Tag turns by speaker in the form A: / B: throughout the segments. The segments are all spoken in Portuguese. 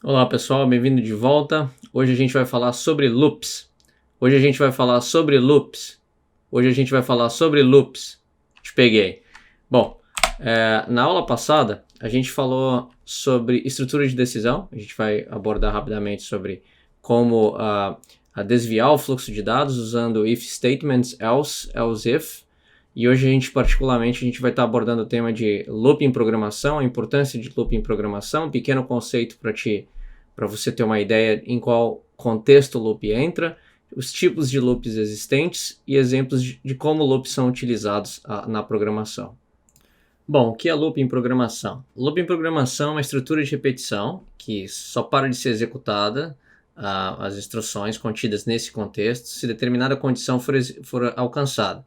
A: Olá pessoal, bem-vindo de volta. Hoje a gente vai falar sobre loops. Hoje a gente vai falar sobre loops. Hoje a gente vai falar sobre loops. Te peguei. Bom, na aula passada a gente falou sobre estrutura de decisão. A gente vai abordar rapidamente sobre como desviar o fluxo de dados usando if statements, else, else if. E hoje particularmente, a gente vai estar abordando o tema de loop em programação, a importância de loop em programação, um pequeno conceito para você ter uma ideia em qual contexto o loop entra, os tipos de loops existentes e exemplos de como loops são utilizados na programação. Bom, o que é loop em programação? Loop em programação é uma estrutura de repetição que só para de ser executada as instruções contidas nesse contexto se determinada condição for alcançada.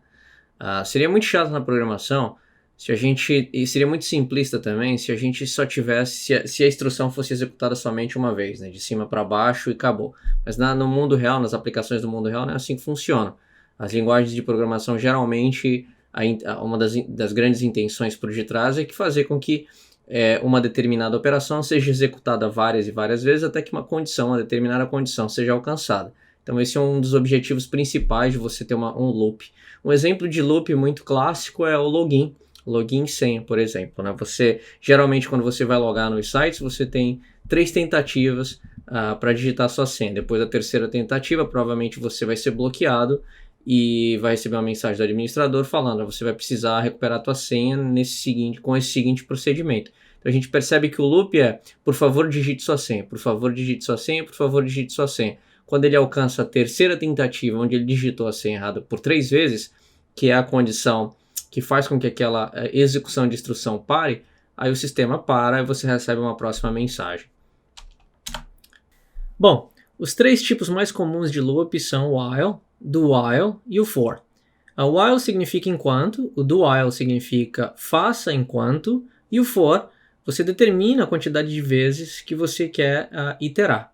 A: Seria muito chato na programação e seria muito simplista também se a gente só tivesse, se a instrução fosse executada somente uma vez, né, de cima para baixo e acabou. Mas no mundo real, nas aplicações do mundo real, não é assim que funciona. As linguagens de programação geralmente, uma das grandes intenções por detrás é que fazer com que uma determinada operação seja executada várias e várias vezes até que uma determinada condição seja alcançada. Então esse é um dos objetivos principais de você ter um loop. Um exemplo de loop muito clássico é o login e senha, por exemplo, né? Geralmente quando você vai logar nos sites, você tem 3 tentativas para digitar sua senha. Depois da terceira tentativa, provavelmente você vai ser bloqueado e vai receber uma mensagem do administrador falando que você vai precisar recuperar a tua senha com esse seguinte procedimento. Então a gente percebe que o loop é, por favor, digite sua senha, por favor, digite sua senha, por favor, digite sua senha. Quando ele alcança a terceira tentativa, onde ele digitou a senha errada por 3 vezes, que é a condição que faz com que aquela execução de instrução pare, aí o sistema para e você recebe uma próxima mensagem. Bom, os 3 tipos mais comuns de loop são o while, do while e o for. O while significa enquanto, o do while significa faça enquanto, e o for, você determina a quantidade de vezes que você quer iterar.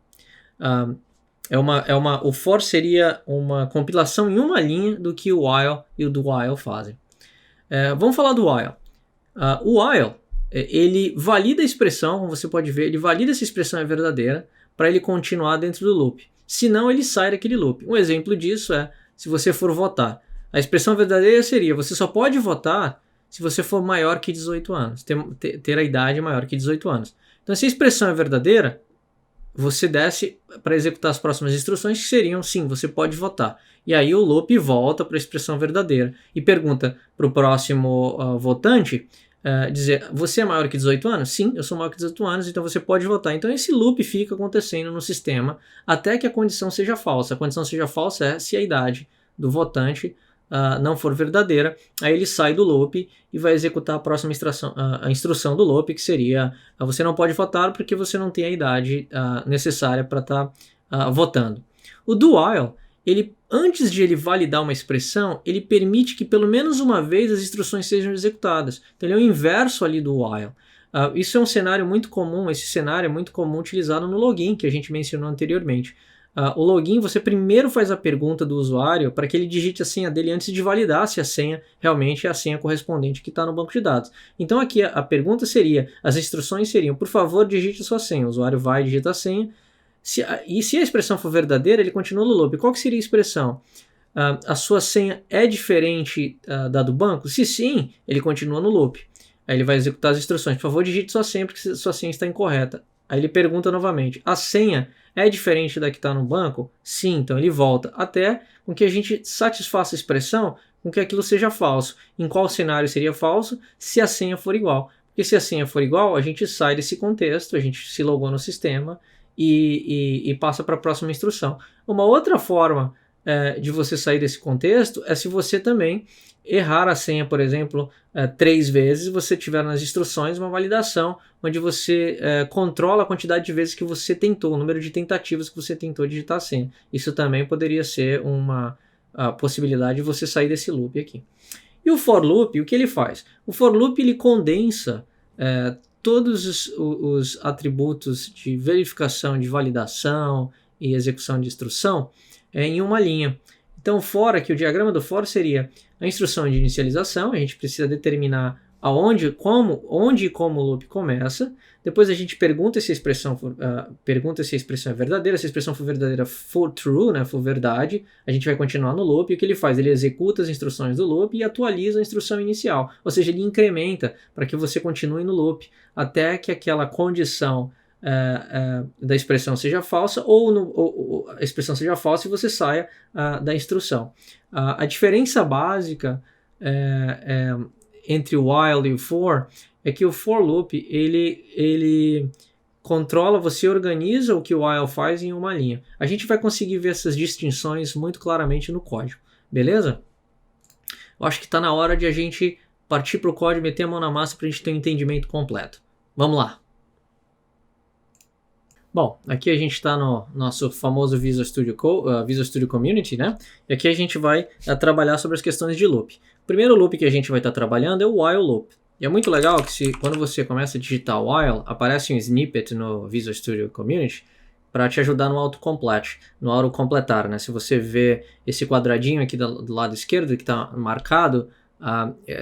A: O for seria uma compilação em uma linha do que o while e o do while fazem. Vamos falar do while. O while, ele valida a expressão, como você pode ver, ele valida se a expressão é verdadeira para ele continuar dentro do loop. Senão, ele sai daquele loop. Um exemplo disso é se você for votar. A expressão verdadeira seria, você só pode votar se você for maior que 18 anos, ter a idade maior que 18 anos. Então, se a expressão é verdadeira, você desce para executar as próximas instruções que seriam, sim, você pode votar. E aí o loop volta para a expressão verdadeira e pergunta para o próximo votante, dizer, você é maior que 18 anos? Sim, eu sou maior que 18 anos, então você pode votar. Então esse loop fica acontecendo no sistema até que a condição seja falsa. A condição seja falsa é se a idade do votante não for verdadeira, aí ele sai do loop e vai executar a próxima a instrução do loop, que seria você não pode votar porque você não tem a idade necessária para estar votando. O do while, antes de ele validar uma expressão, ele permite que pelo menos uma vez as instruções sejam executadas. Então ele é o inverso ali do while. Isso é um cenário muito comum, esse cenário é muito comum utilizado no login, que a gente mencionou anteriormente. O login, você primeiro faz a pergunta do usuário para que ele digite a senha dele antes de validar se a senha realmente é a senha correspondente que está no banco de dados. Então aqui a pergunta seria, as instruções seriam, por favor, digite a sua senha. O usuário vai digitar a senha, e se a expressão for verdadeira, ele continua no loop. Qual que seria a expressão? A sua senha é diferente da do banco? Se sim, ele continua no loop. Aí ele vai executar as instruções. Por favor, digite sua senha porque sua senha está incorreta. Aí ele pergunta novamente, a senha é diferente da que está no banco? Sim, então ele volta até com que a gente satisfaça a expressão com que aquilo seja falso. Em qual cenário seria falso? Se a senha for igual. Porque se a senha for igual, a gente sai desse contexto, a gente se logou no sistema e passa para a próxima instrução. Uma outra forma de você sair desse contexto é se você também errar a senha, por exemplo, 3 vezes, você tiver nas instruções uma validação onde você controla a quantidade de vezes que você tentou, o número de tentativas que você tentou digitar a senha. Isso também poderia ser uma possibilidade de você sair desse loop aqui. E o for loop, o que ele faz? O for loop ele condensa todos os atributos de verificação, de validação e execução de instrução em uma linha. Então, o diagrama do for seria a instrução de inicialização, a gente precisa determinar onde e como o loop começa. Depois a gente pergunta se a expressão é verdadeira. Se a expressão for verdadeira, for true, né, for verdade, a gente vai continuar no loop. E o que ele faz? Ele executa as instruções do loop e atualiza a instrução inicial. Ou seja, ele incrementa para que você continue no loop até que aquela condição da expressão seja falsa ou a expressão seja falsa e você saia da instrução. A diferença básica entre o while e o for é que o for loop ele controla, você organiza o que o while faz em uma linha. A gente vai conseguir ver essas distinções muito claramente no código, beleza? Eu acho que está na hora de a gente partir para o código, meter a mão na massa para a gente ter um entendimento completo. Vamos lá! Bom, aqui a gente está no nosso famoso Visual Studio Community, né? E aqui a gente vai trabalhar sobre as questões de loop. O primeiro loop que a gente vai estar trabalhando é o while loop. E é muito legal que quando você começa a digitar while, aparece um snippet no Visual Studio Community para te ajudar no autocompletar, né? Se você vê esse quadradinho aqui do lado esquerdo que está marcado,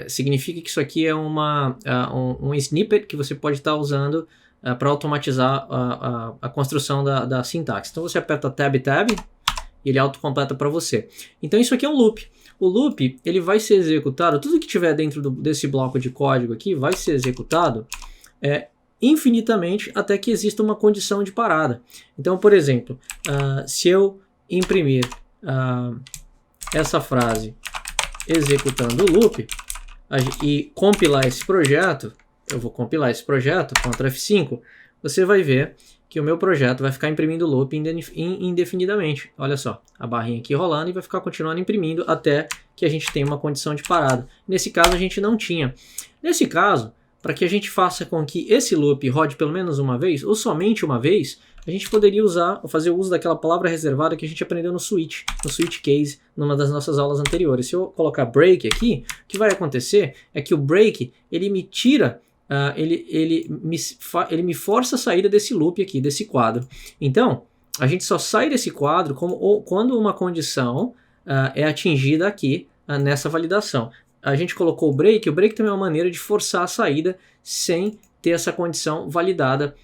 A: significa que isso aqui é um snippet que você pode estar usando para automatizar a construção da sintaxe. Então você aperta Tab e ele autocompleta para você. Então isso aqui é um loop. O loop ele vai ser executado, tudo que tiver dentro desse bloco de código aqui vai ser executado infinitamente até que exista uma condição de parada. Então, por exemplo, se eu imprimir essa frase executando o loop e compilar esse projeto, eu vou compilar esse projeto, Ctrl F5, você vai ver que o meu projeto vai ficar imprimindo loop indefinidamente. Olha só, a barrinha aqui rolando e vai ficar continuando imprimindo até que a gente tenha uma condição de parada. Nesse caso a gente não tinha. Nesse caso, para que a gente faça com que esse loop rode pelo menos uma vez, ou somente uma vez, a gente poderia fazer uso daquela palavra reservada que a gente aprendeu no switch case, numa das nossas aulas anteriores. Se eu colocar break aqui, o que vai acontecer é que o break, ele me tira ele me força a saída desse loop aqui, desse quadro. Então, a gente só sai desse quadro quando uma condição é atingida aqui nessa validação. A gente colocou o break também é uma maneira de forçar a saída sem ter essa condição validada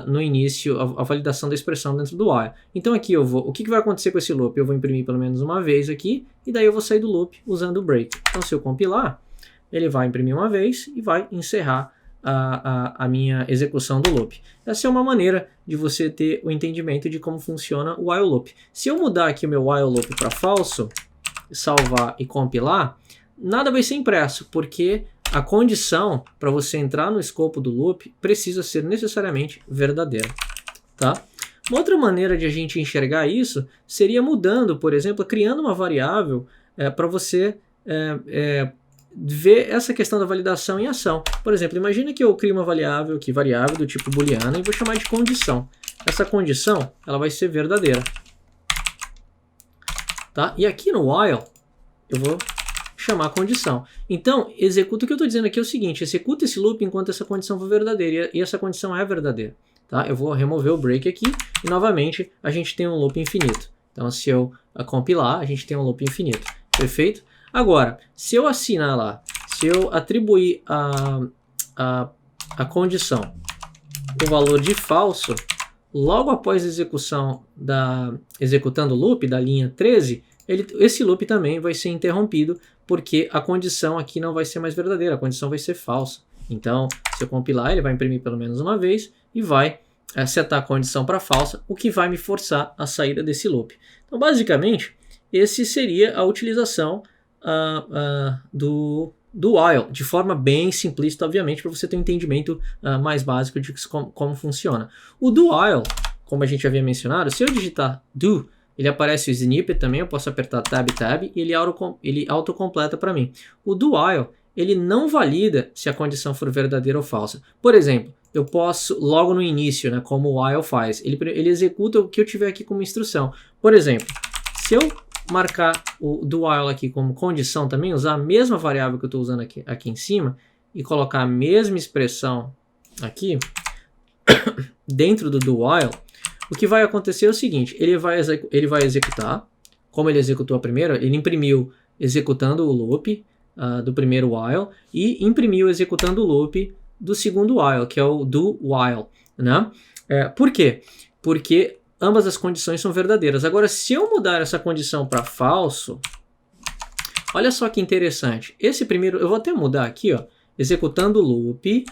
A: no início, a validação da expressão dentro do while. Então aqui o que vai acontecer com esse loop? Eu vou imprimir pelo menos uma vez aqui, e daí eu vou sair do loop usando o break. Então se eu compilar, ele vai imprimir uma vez e vai encerrar a minha execução do loop. Essa é uma maneira de você ter o entendimento de como funciona o while loop. Se eu mudar aqui o meu while loop para falso, salvar e compilar, nada vai ser impresso, porque a condição para você entrar no escopo do loop precisa ser necessariamente verdadeira. Tá? Uma outra maneira de a gente enxergar isso seria mudando, por exemplo, criando uma variável para você ver essa questão da validação em ação. Por exemplo, imagine que eu crio uma variável do tipo booleana e vou chamar de condição. Essa condição ela vai ser verdadeira. Tá? E aqui no while eu vou chamar a condição. Então, executa o que eu estou dizendo aqui é o seguinte, executa esse loop enquanto essa condição for verdadeira, e essa condição é verdadeira. Tá? Eu vou remover o break aqui, e novamente a gente tem um loop infinito. Então, se eu compilar, a gente tem um loop infinito. Perfeito? Agora, se eu assinar lá, se eu atribuir a condição o valor de falso, logo após a execução executando o loop da linha 13, esse loop também vai ser interrompido, porque a condição aqui não vai ser mais verdadeira, a condição vai ser falsa. Então, se eu compilar, ele vai imprimir pelo menos uma vez e vai setar a condição para falsa, o que vai me forçar a saída desse loop. Então, basicamente, esse seria a utilização do while, de forma bem simplista, obviamente, para você ter um entendimento mais básico de como funciona. O do while, como a gente havia mencionado, se eu digitar do, ele aparece o snippet também, eu posso apertar Tab e ele autocompleta para mim. O do while, ele não valida se a condição for verdadeira ou falsa. Por exemplo, eu posso, logo no início, né, como o while faz, ele executa o que eu tiver aqui como instrução. Por exemplo, se eu marcar o do while aqui como condição também, usar a mesma variável que eu estou usando aqui em cima e colocar a mesma expressão aqui dentro do while, o que vai acontecer é o seguinte, ele vai executar, como ele executou a primeira, ele imprimiu executando o loop, do primeiro while e imprimiu executando o loop do segundo while, que é o do while, né? Por quê? Porque ambas as condições são verdadeiras. Agora, se eu mudar essa condição para falso, olha só que interessante. Esse primeiro, eu vou até mudar aqui, ó, executando o loop.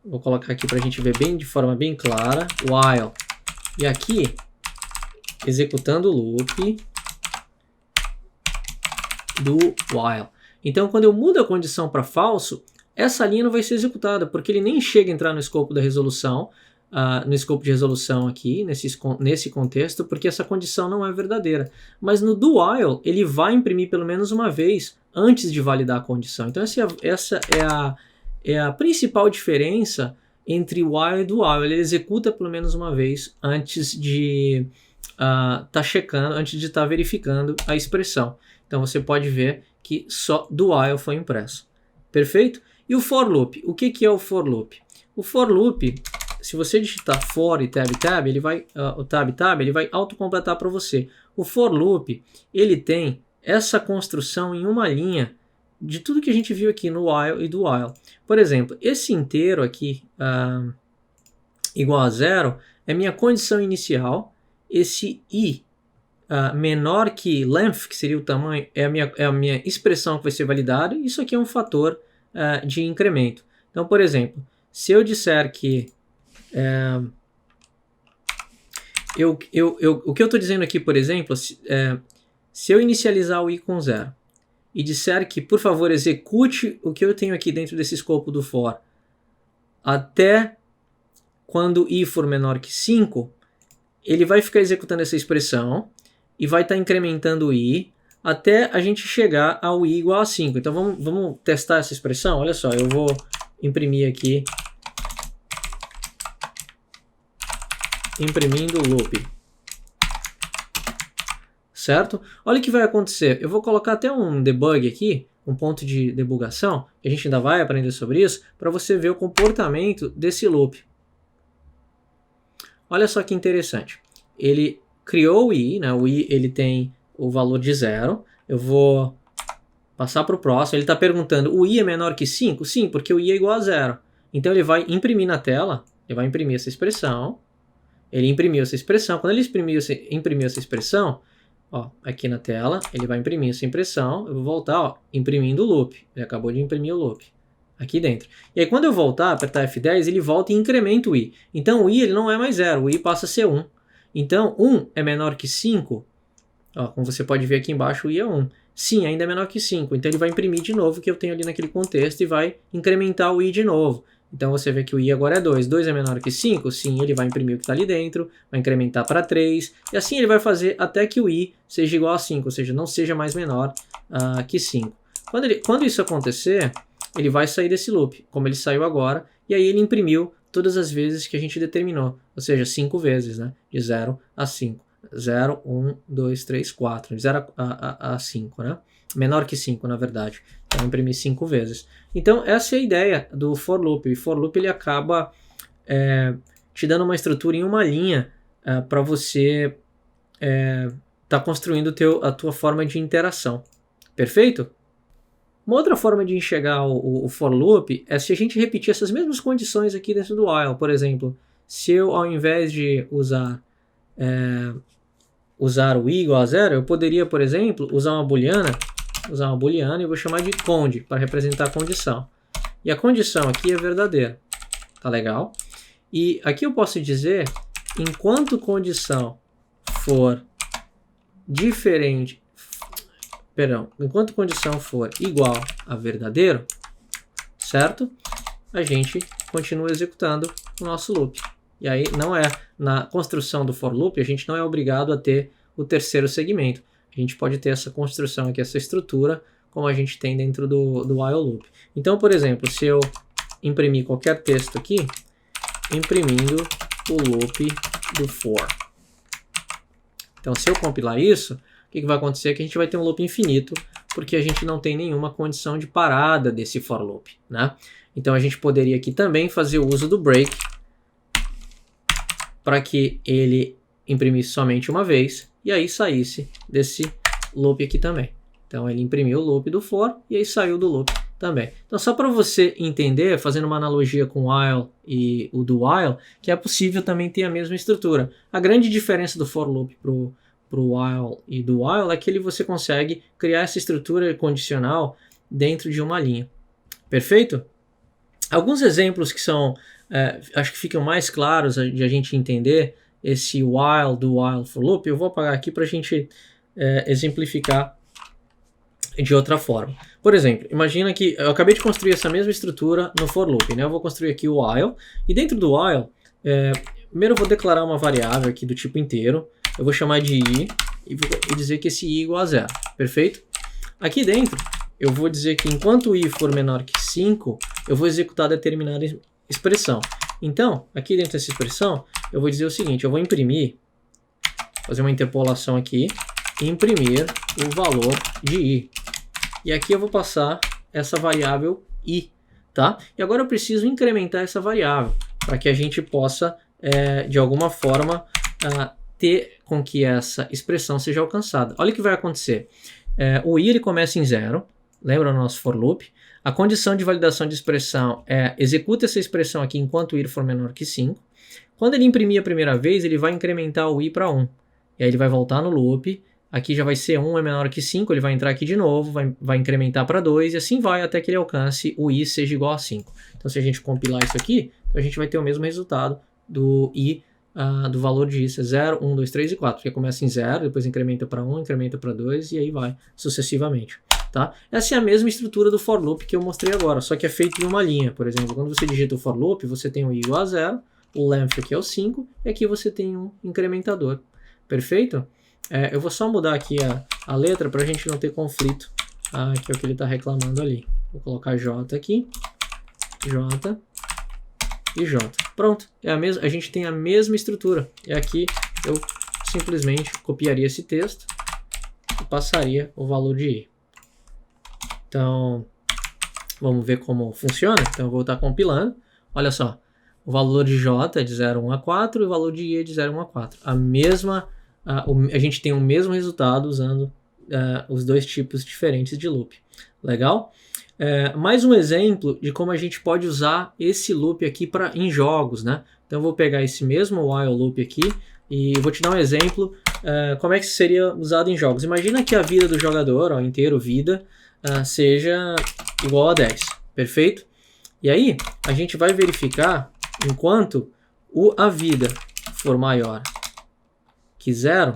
A: Vou colocar aqui para a gente ver de forma bem clara, while. E aqui, executando o loop do while. Então, quando eu mudo a condição para falso, essa linha não vai ser executada, porque ele nem chega a entrar no escopo da resolução, no escopo de resolução aqui, nesse contexto, porque essa condição não é verdadeira. Mas no do while, ele vai imprimir pelo menos uma vez antes de validar a condição. Então, essa é a principal diferença entre o while e do while. Ele executa pelo menos uma vez antes de checando, antes de estar verificando a expressão. Então você pode ver que só do while foi impresso. Perfeito? E o for loop? O que é o for loop? O for loop, se você digitar for e tab, ele vai, o tab, ele vai autocompletar para você. O for loop, ele tem essa construção em uma linha de tudo que a gente viu aqui no while e do while. Por exemplo, esse inteiro aqui, igual a 0, é minha condição inicial. Esse i menor que length, que seria o tamanho, é a minha expressão que vai ser validada. E isso aqui é um fator de incremento. Então, por exemplo, se eu disser que o que eu estou dizendo aqui, por exemplo, se eu inicializar o i com 0 e disser que, por favor, execute o que eu tenho aqui dentro desse escopo do for até quando i for menor que 5, ele vai ficar executando essa expressão e vai estar incrementando o i até a gente chegar ao i igual a 5. Então vamos testar essa expressão? Olha só, eu vou imprimir aqui, imprimindo o loop. Certo? Olha o que vai acontecer. Eu vou colocar até um debug aqui, um ponto de debugação, a gente ainda vai aprender sobre isso, para você ver o comportamento desse loop. Olha só que interessante. Ele criou o i, né? O i ele tem o valor de 0. Eu vou passar para o próximo. Ele está perguntando, o i é menor que 5? Sim, porque o i é igual a 0. Então ele vai imprimir na tela, ele vai imprimir essa expressão. Ele imprimiu essa expressão. Quando ele imprimiu essa expressão, ó, aqui na tela, ele vai imprimir essa impressão. Eu vou voltar, ó, imprimindo o loop. Ele acabou de imprimir o loop aqui dentro. E aí quando eu voltar, apertar F10, ele volta e incrementa o i. Então o i ele não é mais 0, o i passa a ser 1. Então 1 é menor que 5. Ó, como você pode ver aqui embaixo, o i é 1. Sim, ainda é menor que 5. Então ele vai imprimir de novo o que eu tenho ali naquele contexto e vai incrementar o i de novo. Então você vê que o i agora é 2. 2 é menor que 5? Sim, ele vai imprimir o que está ali dentro, vai incrementar para 3. E assim ele vai fazer até que o i seja igual a 5, ou seja, não seja mais menor que 5. Quando isso acontecer, ele vai sair desse loop, como ele saiu agora, e aí ele imprimiu todas as vezes que a gente determinou, ou seja, 5 vezes, né? De 0 a 5. 0, 1, 2, 3, 4. De 0 a 5, né? Menor que 5, na verdade. Então, imprimir 5 vezes. Então, essa é a ideia do for loop. O for loop ele acaba te dando uma estrutura em uma linha para você tá construindo a tua forma de interação. Perfeito? Uma outra forma de enxergar o for loop é se a gente repetir essas mesmas condições aqui dentro do while. Por exemplo, se eu, ao invés de usar o i igual a 0, eu poderia, por exemplo, usar uma booleana e eu vou chamar de cond para representar a condição. E a condição aqui é verdadeira. Tá legal? E aqui eu posso dizer, enquanto condição for enquanto condição for igual a verdadeiro, certo? A gente continua executando o nosso loop. E aí na construção do for loop, a gente não é obrigado a ter o terceiro segmento. A gente pode ter essa construção aqui, essa estrutura, como a gente tem dentro do while loop. Então, por exemplo, se eu imprimir qualquer texto aqui, imprimindo o loop do for. Então, se eu compilar isso, o que vai acontecer é que a gente vai ter um loop infinito, porque a gente não tem nenhuma condição de parada desse for loop, né? Então, a gente poderia aqui também fazer o uso do break, para que ele imprimisse somente uma vez, e aí saísse desse loop aqui também. Então ele imprimiu o loop do for e aí saiu do loop também. Então só para você entender, fazendo uma analogia com o while e o do while, que é possível também ter a mesma estrutura. A grande diferença do for loop pro while e do while é que você consegue criar essa estrutura condicional dentro de uma linha. Perfeito? Alguns exemplos que são, acho que ficam mais claros de a gente entender esse while, do while, for loop, eu vou apagar aqui para a gente exemplificar de outra forma. Por exemplo, imagina que eu acabei de construir essa mesma estrutura no for loop, né? Eu vou construir aqui o while, e dentro do while, primeiro eu vou declarar uma variável aqui do tipo inteiro, eu vou chamar de i, e vou dizer que esse i é igual a 0, perfeito? Aqui dentro, eu vou dizer que enquanto i for menor que 5, eu vou executar determinada expressão. Então, aqui dentro dessa expressão, eu vou dizer o seguinte, eu vou imprimir, fazer uma interpolação aqui, e imprimir o valor de i. E aqui eu vou passar essa variável i, tá? E agora eu preciso incrementar essa variável, para que a gente possa, de alguma forma, ter com que essa expressão seja alcançada. Olha o que vai acontecer. O i ele começa em 0, lembra o nosso for loop? A condição de validação de expressão é executa essa expressão aqui enquanto o i for menor que 5. Quando ele imprimir a primeira vez, ele vai incrementar o i para 1. E aí ele vai voltar no loop. Aqui já vai ser 1 é menor que 5, ele vai entrar aqui de novo, vai incrementar para 2 e assim vai até que ele alcance o i seja igual a 5. Então se a gente compilar isso aqui, a gente vai ter o mesmo resultado do i, do valor de i, 0, 1, 2, 3 e 4, que começa em 0, depois incrementa para 1, incrementa para 2 e aí vai sucessivamente. Tá? Essa é a mesma estrutura do for loop que eu mostrei agora, só que é feito em uma linha. Por exemplo, quando você digita o for loop, você tem o i igual a 0, o length aqui é o 5 e aqui você tem um incrementador. Perfeito? Eu vou só mudar aqui a letra para a gente não ter conflito, que é o que ele está reclamando ali. Vou colocar J aqui, J e J. Pronto, a gente tem a mesma estrutura. E aqui eu simplesmente copiaria esse texto e passaria o valor de i. Então, vamos ver como funciona. Então eu vou estar compilando. Olha só, o valor de J é de 0, 1 a 4 e o valor de i é de 0, 1 a 4. A gente tem o mesmo resultado usando os dois tipos diferentes de loop. Legal? Mais um exemplo de como a gente pode usar esse loop aqui em jogos, né? Então eu vou pegar esse mesmo while loop aqui e vou te dar um exemplo como é que seria usado em jogos. Imagina que a vida do jogador, inteiro vida, seja igual a 10, perfeito? E aí a gente vai verificar enquanto a vida for maior que 0,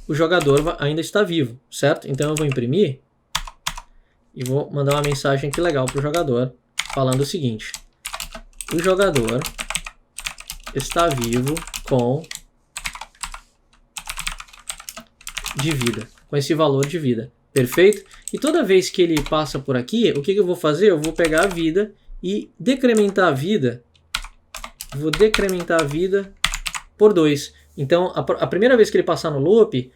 A: o jogador ainda está vivo, certo? Então eu vou imprimir e vou mandar uma mensagem aqui legal para o jogador, falando o seguinte: o jogador está vivo de vida, com esse valor de vida, perfeito? E toda vez que ele passa por aqui, o que eu vou fazer? Eu vou pegar a vida e decrementar a vida, vou decrementar a vida por 2. Então, a primeira vez que ele passar no loop,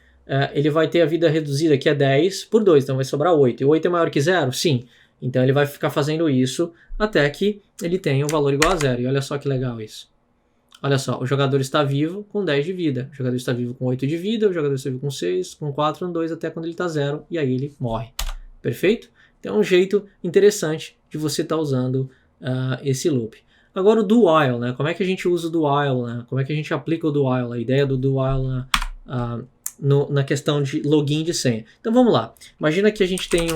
A: ele vai ter a vida reduzida aqui a 10 por 2, então vai sobrar 8. E 8 é maior que 0? Sim. Então ele vai ficar fazendo isso até que ele tenha um valor igual a 0. E olha só que legal isso. Olha só, o jogador está vivo com 10 de vida, o jogador está vivo com 8 de vida, o jogador está vivo com 6, com 4, com 2, até quando ele está 0, e aí ele morre. Perfeito? Então é um jeito interessante de você estar usando esse loop. Agora o do while, né? Como é que a gente usa o do while, né? Como é que a gente aplica o do while? A ideia do while na questão de login de senha. Então vamos lá. Imagina que a gente tem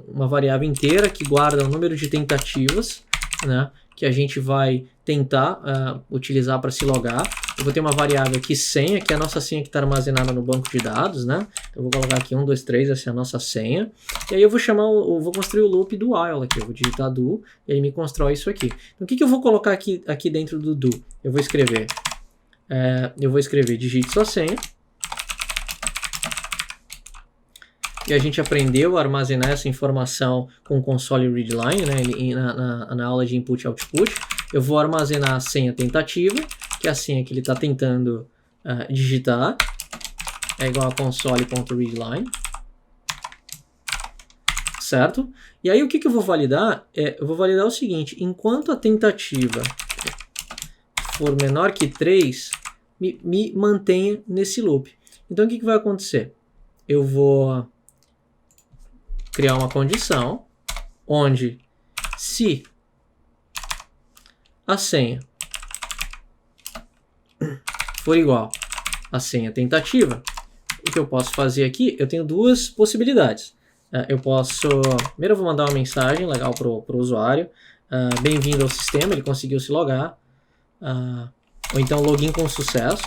A: uma variável inteira que guarda o número de tentativas, né? Que a gente vai tentar utilizar para se logar. Eu vou ter uma variável aqui senha, que é a nossa senha que está armazenada no banco de dados, né? Eu vou colocar aqui 1, 2, 3, essa é a nossa senha. E aí eu vou construir o loop do while aqui. Eu vou digitar do e ele me constrói isso aqui. Então o que eu vou colocar aqui dentro do do? Eu vou escrever digite sua senha. E a gente aprendeu a armazenar essa informação com o console readline, né, na aula de input e output. Eu vou armazenar a senha tentativa, que é a senha que ele está tentando digitar. É igual a console.readline. Certo? E aí o que eu vou validar? Eu vou validar o seguinte: enquanto a tentativa for menor que 3, me mantenha nesse loop. Então o que vai acontecer? eu vou criar uma condição onde se a senha for igual à senha tentativa, o que eu posso fazer aqui, eu tenho duas possibilidades. Eu posso, primeiro eu vou mandar uma mensagem legal para o usuário, bem-vindo ao sistema, ele conseguiu se logar, ou então login com sucesso,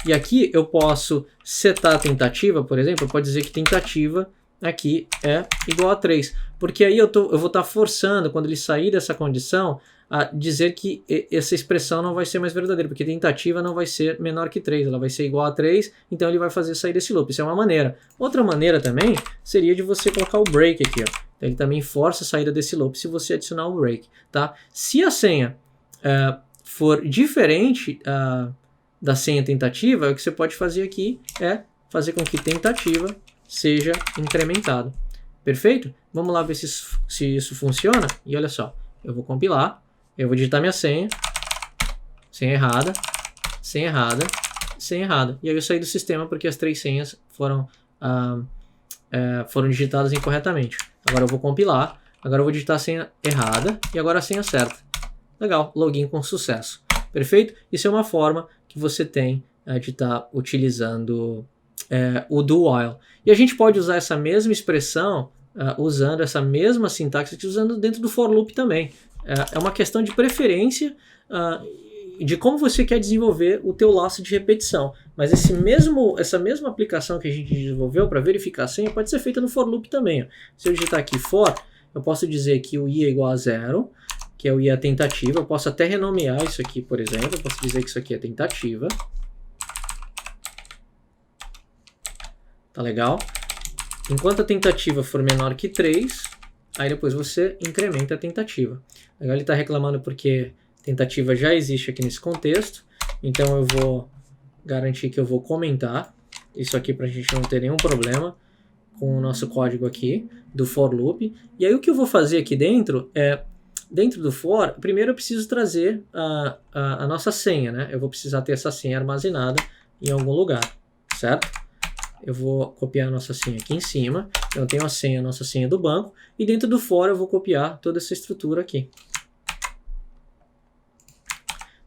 A: e aqui eu posso setar a tentativa, por exemplo, eu posso dizer que tentativa aqui é igual a 3, porque aí eu vou estar forçando, quando ele sair dessa condição, a dizer que essa expressão não vai ser mais verdadeira, porque tentativa não vai ser menor que 3, ela vai ser igual a 3, então ele vai fazer sair desse loop. Isso é uma maneira. Outra maneira também seria de você colocar o break aqui, ó. Então ele também força a saída desse loop se você adicionar o break, tá? Se a senha for diferente da senha tentativa, o que você pode fazer aqui é fazer com que tentativa seja incrementado. Perfeito? Vamos lá ver se isso funciona. E olha só, eu vou compilar, eu vou digitar minha senha errada, senha errada, senha errada. E aí eu saí do sistema porque as 3 senhas foram digitadas incorretamente. Agora eu vou compilar, agora eu vou digitar a senha errada e agora a senha certa. Legal, login com sucesso. Perfeito? Isso é uma forma que você tem de estar utilizando o do while. E a gente pode usar essa mesma expressão usando essa mesma sintaxe usando dentro do for loop também. É uma questão de preferência de como você quer desenvolver o teu laço de repetição. Mas essa mesma aplicação que a gente desenvolveu para verificar a senha pode ser feita no for loop também. Ó. Se eu digitar aqui for, eu posso dizer que o i é igual a 0, que é o i a tentativa. Eu posso até renomear isso aqui, por exemplo. Eu posso dizer que isso aqui é tentativa. Tá legal? Enquanto a tentativa for menor que 3, aí depois você incrementa a tentativa. Agora ele está reclamando porque tentativa já existe aqui nesse contexto, então eu vou garantir que eu vou comentar isso aqui para a gente não ter nenhum problema com o nosso código aqui do for loop. E aí o que eu vou fazer aqui dentro dentro do for, primeiro eu preciso trazer a nossa senha, né? Eu vou precisar ter essa senha armazenada em algum lugar, certo? Eu vou copiar a nossa senha aqui em cima. Eu tenho a nossa senha do banco. E dentro do for eu vou copiar toda essa estrutura aqui.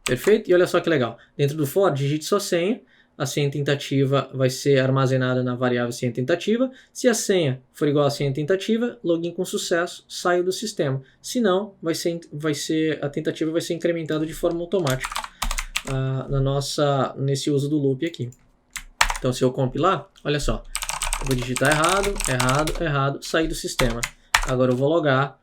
A: Perfeito? E olha só que legal. Dentro do for, digite sua senha. A senha tentativa vai ser armazenada na variável senha tentativa. Se a senha for igual à senha tentativa, login com sucesso, saio do sistema. Se não, a tentativa vai ser incrementada de forma automática nesse uso do loop aqui. Então, se eu compilar, olha só, eu vou digitar errado, sair do sistema. Agora eu vou logar,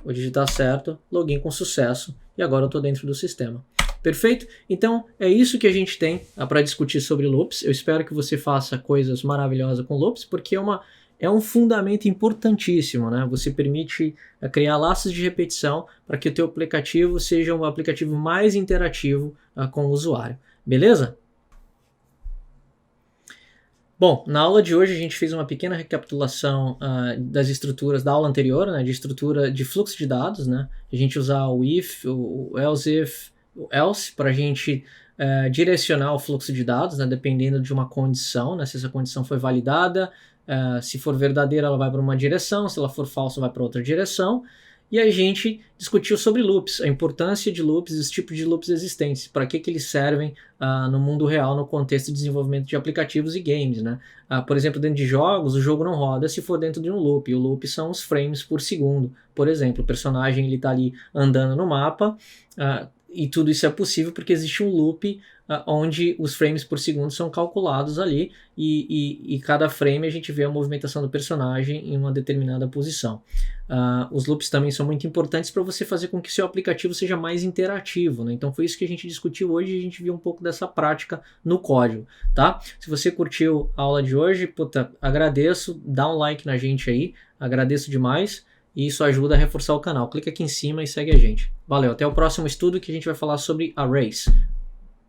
A: vou digitar certo, login com sucesso, e agora eu estou dentro do sistema. Perfeito? Então, é isso que a gente tem para discutir sobre loops. Eu espero que você faça coisas maravilhosas com loops, porque é um fundamento importantíssimo, né? Você permite criar laços de repetição para que o teu aplicativo seja um aplicativo mais interativo com o usuário. Beleza? Bom, na aula de hoje a gente fez uma pequena recapitulação das estruturas da aula anterior, né, de estrutura de fluxo de dados, né, a gente usar o if, o else para a gente direcionar o fluxo de dados, né, dependendo de uma condição, né, se essa condição foi validada, se for verdadeira ela vai para uma direção, se ela for falsa vai para outra direção. E a gente discutiu sobre loops, a importância de loops, os tipos de loops existentes, para que eles servem no mundo real, no contexto de desenvolvimento de aplicativos e games, né? Por exemplo, dentro de jogos, o jogo não roda se for dentro de um loop. O loop são os frames por segundo. Por exemplo, o personagem está ali andando no mapa, e tudo isso é possível porque existe um loop onde os frames por segundo são calculados ali e cada frame a gente vê a movimentação do personagem em uma determinada posição. Os loops também são muito importantes para você fazer com que seu aplicativo seja mais interativo, né? Então foi isso que a gente discutiu hoje e a gente viu um pouco dessa prática no código, tá? Se você curtiu a aula de hoje, puta, agradeço, dá um like na gente aí, agradeço demais. E isso ajuda a reforçar o canal. Clica aqui em cima e segue a gente. Valeu, até o próximo estudo que a gente vai falar sobre arrays.